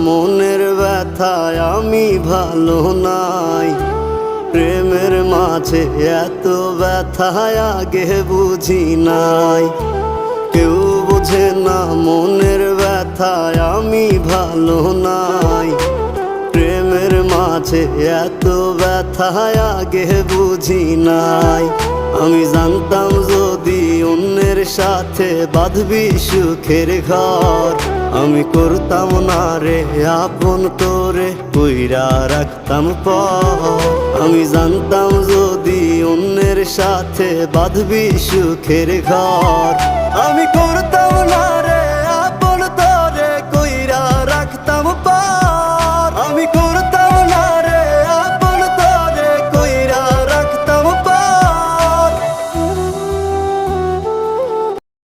মনের ব্যথায় আমি ভালো নাই। প্রেমের মাঝে এত ব্যথায় আগে বুঝি নাই। কেউ বোঝে না মনের ব্যথায় আমি ভালো নাই। প্রেমের মাঝে এত ব্যথায় আগে বুঝি নাই। আমি জানতাম যদি অন্যের সাথে বাঁধবি সুখের ঘর, আমি করতাম না রে আপন করে কইরা রাখতাম পর। আমি জানতাম যদি অন্যের সাথে বাঁধবি সুখের ঘর,